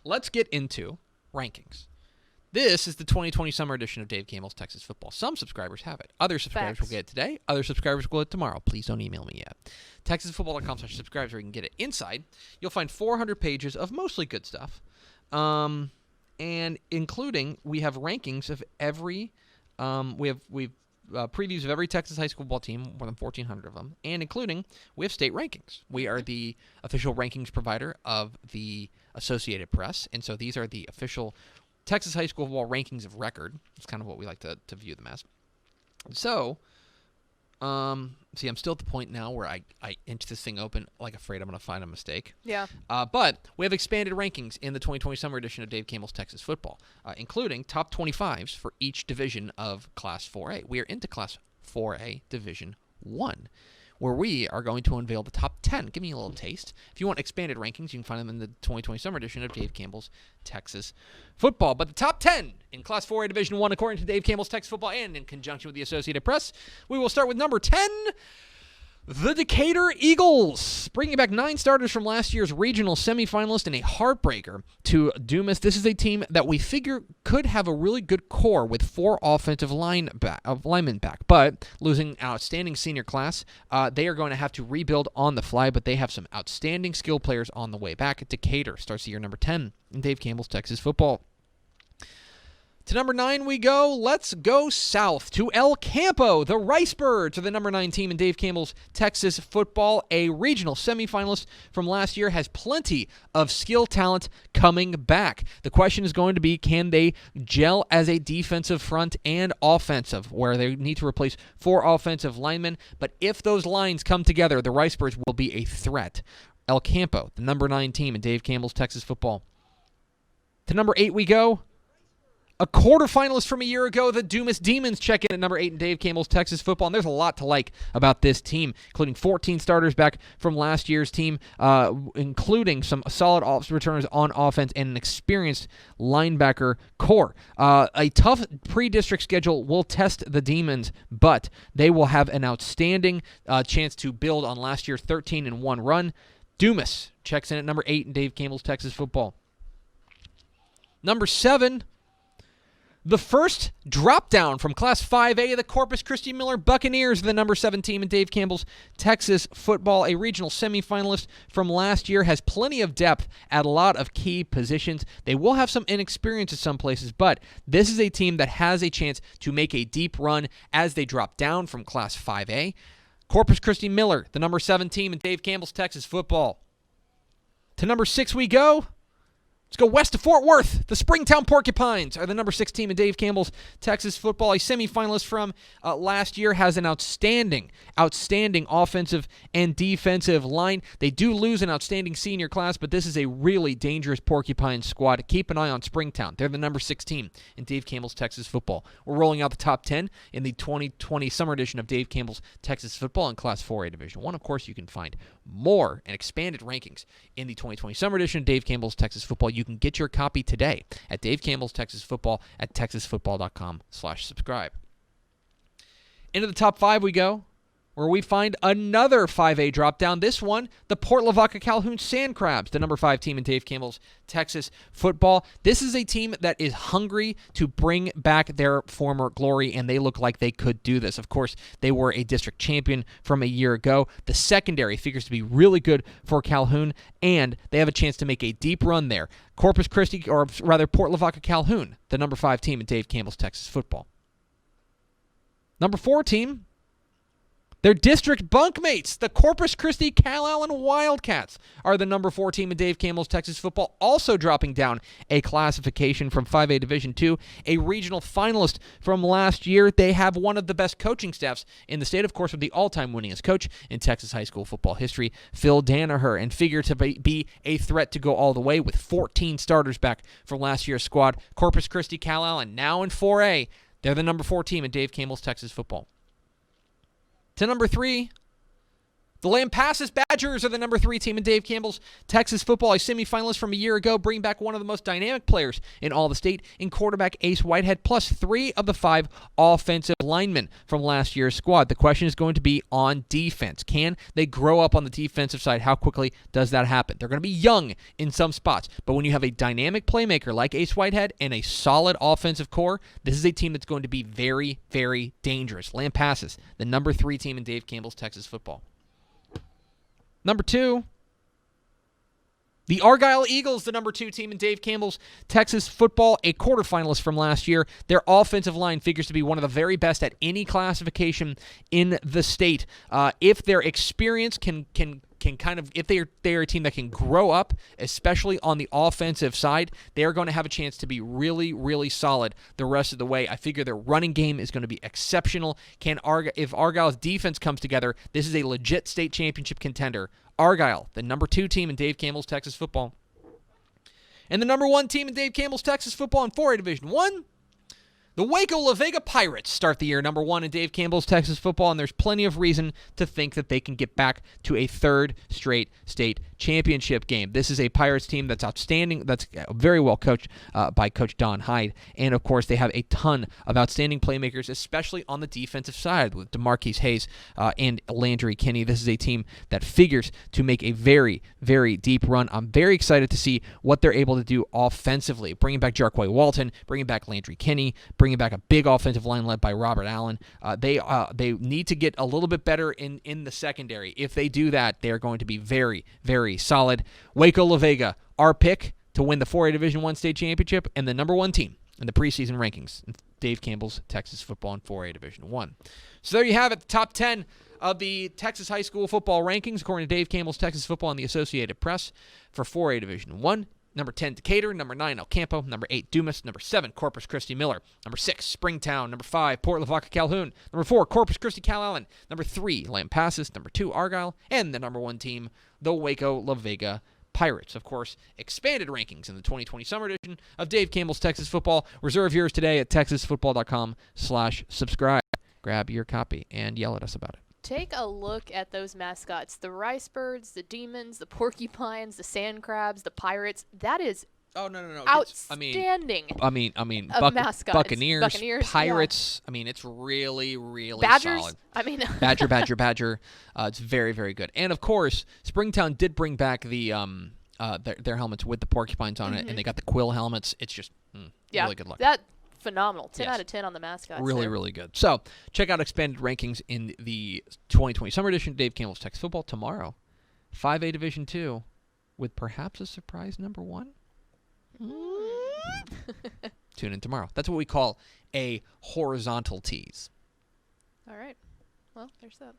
let's get into rankings. This is the 2020 summer edition of Dave Campbell's Texas Football. Some subscribers have it. Other subscribers will get it today. Other subscribers will get it tomorrow. Please don't email me yet. TexasFootball.com/subscribes where you can get it. Inside, you'll find 400 pages of mostly good stuff. And including, we have rankings of every, we've previews of every Texas high school football team, more than 1,400 of them, and including, we have state rankings. We are the official rankings provider of the Associated Press, and so these are the official Texas high school football rankings of record. It's kind of what we like to view them as. So, see, I'm still at the point now where I inch this thing open like afraid I'm going to find a mistake. Yeah. But we have expanded rankings in the 2020 summer edition of Dave Campbell's Texas Football, including top 25s for each division of Class 4A. We are into Class 4A Division 1, where we are going to unveil the top 10. Give me a little taste. If you want expanded rankings, you can find them in the 2020 summer edition of Dave Campbell's Texas Football. But the top 10 in Class 4A Division 1, according to Dave Campbell's Texas Football and in conjunction with the Associated Press, we will start with number 10, the Decatur Eagles, bringing back 9 starters from last year's regional semifinalist and a heartbreaker to Dumas. This is a team that we figure could have a really good core with 4 offensive linemen back, but losing an outstanding senior class, they are going to have to rebuild on the fly, but they have some outstanding skill players on the way back. Decatur starts the year number 10 in Dave Campbell's Texas Football. To number 9 we go. Let's go south to El Campo. The Ricebirds are the number 9 team in Dave Campbell's Texas Football. A regional semifinalist from last year, has plenty of skill talent coming back. The question is going to be, can they gel as a defensive front and offensive, where they need to replace 4 offensive linemen. But if those lines come together, the Ricebirds will be a threat. El Campo, the number 9 team in Dave Campbell's Texas Football. To number 8 we go. A quarterfinalist from a year ago, the Dumas Demons check in at number 8 in Dave Campbell's Texas Football, and there's a lot to like about this team, including 14 starters back from last year's team, including some solid returners on offense and an experienced linebacker core. A tough pre-district schedule will test the Demons, but they will have an outstanding chance to build on last year's 13-1 run. Dumas checks in at number 8 in Dave Campbell's Texas Football. Number 7, the first drop down from Class 5A, the Corpus Christi Miller Buccaneers, the number 7 team in Dave Campbell's Texas Football. A regional semifinalist from last year, has plenty of depth at a lot of key positions. They will have some inexperience at some places, but this is a team that has a chance to make a deep run as they drop down from Class 5A. Corpus Christi Miller, the number 7 team in Dave Campbell's Texas Football. To number 6 we go. Let's go west to Fort Worth. The Springtown Porcupines are the number 6 team in Dave Campbell's Texas Football. A semifinalist from last year, has an outstanding offensive and defensive line. They do lose an outstanding senior class, but this is a really dangerous Porcupine squad. Keep an eye on Springtown. They're the number 6 team in Dave Campbell's Texas Football. We're rolling out the top 10 in the 2020 summer edition of Dave Campbell's Texas Football in Class 4A Division 1. Of course, you can find more and expanded rankings in the 2020 summer edition of Dave Campbell's Texas Football. You can get your copy today at Dave Campbell's Texas Football at texasfootball.com/subscribe. Into the top 5 we go, where we find another 5A drop down. This one, the Port Lavaca Calhoun Sand Crabs, the number 5 team in Dave Campbell's Texas Football. This is a team that is hungry to bring back their former glory, and they look like they could do this. Of course, they were a district champion from a year ago. The secondary figures to be really good for Calhoun, and they have a chance to make a deep run there. Corpus Christi, or rather Port Lavaca Calhoun, the number 5 team in Dave Campbell's Texas Football. Number 4 team, their district bunkmates, the Corpus Christi Calallen Wildcats, are the number 4 team in Dave Campbell's Texas Football, also dropping down a classification from 5A Division 2, a regional finalist from last year. They have one of the best coaching staffs in the state, of course, with the all-time winningest coach in Texas high school football history, Phil Danaher, and figure to be a threat to go all the way with 14 starters back from last year's squad. Corpus Christi Calallen, now in 4A, they're the number 4 team in Dave Campbell's Texas Football. To number 3, The Lampasas Badgers are the number 3 team in Dave Campbell's Texas football, a semifinalist from a year ago, bring back one of the most dynamic players in all the state in quarterback Ace Whitehead, plus 3 of the 5 offensive linemen from last year's squad. The question is going to be on defense. Can they grow up on the defensive side? How quickly does that happen? They're going to be young in some spots, but when you have a dynamic playmaker like Ace Whitehead and a solid offensive core, this is a team that's going to be very, very dangerous. Lampasas, the number 3 team in Dave Campbell's Texas football. Number 2, the Argyle Eagles, the number 2 team in Dave Campbell's Texas football, a quarterfinalist from last year. Their offensive line figures to be one of the very best at any classification in the state. If their experience can kind of, if they're a team that can grow up, especially on the offensive side, they're going to have a chance to be really, really solid the rest of the way. I figure their running game is going to be exceptional. If Argyle's defense comes together, this is a legit state championship contender. Argyle, the number 2 team in Dave Campbell's Texas football. And the number 1 team in Dave Campbell's Texas football in 4A Division 1, the Waikoloa Vega Pirates start the year number 1 in Dave Campbell's Texas football, and there's plenty of reason to think that they can get back to a 3rd straight state championship game. This is a Pirates team that's outstanding, that's very well coached by Coach Don Hyde, and of course they have a ton of outstanding playmakers, especially on the defensive side with DeMarquise Hayes and Landry Kinney. This is a team that figures to make a very, very deep run. I'm very excited to see what they're able to do offensively, bringing back Jarquay Walton, bringing back Landry Kinney, bringing back a big offensive line led by Robert Allen. They need to get a little bit better in the secondary. If they do that, they are going to be very, very solid. Waikoloa Vega, our pick to win the 4A Division I state championship and the number 1 team in the preseason rankings in Dave Campbell's Texas football in 4A Division I. So there you have it, the top 10 of the Texas high school football rankings according to Dave Campbell's Texas football and the Associated Press for 4A Division I. Number 10, Decatur. Number 9, El Campo. Number 8, Dumas. Number 7, Corpus Christi Miller. Number 6, Springtown. Number 5, Port Lavaca Calhoun. Number 4, Corpus Christi Calallen. Number 3, Lampasas. Number 2, Argyle. And the number 1 team, the Waikoloa Vega Pirates. Of course, expanded rankings in the 2020 summer edition of Dave Campbell's Texas Football. Reserve yours today at texasfootball.com/subscribe. Grab your copy and yell at us about it. Take a look at those mascots. The rice birds, the demons, the porcupines, the sand crabs, the pirates. That is outstanding. Mascots. Buccaneers, Pirates. Yeah. It's really, really Badgers? solid. Badger. It's very, very good. And, of course, Springtown did bring back the their helmets with the porcupines on it, and they got the quill helmets. It's just really good luck. Phenomenal. 10 out of 10 on the mascots. Really, really good. So, check out expanded rankings in the 2020 summer edition of Dave Campbell's Texas Football tomorrow. 5A Division II with perhaps a surprise number 1. Tune in tomorrow. That's what we call a horizontal tease. All right. Well, there's that.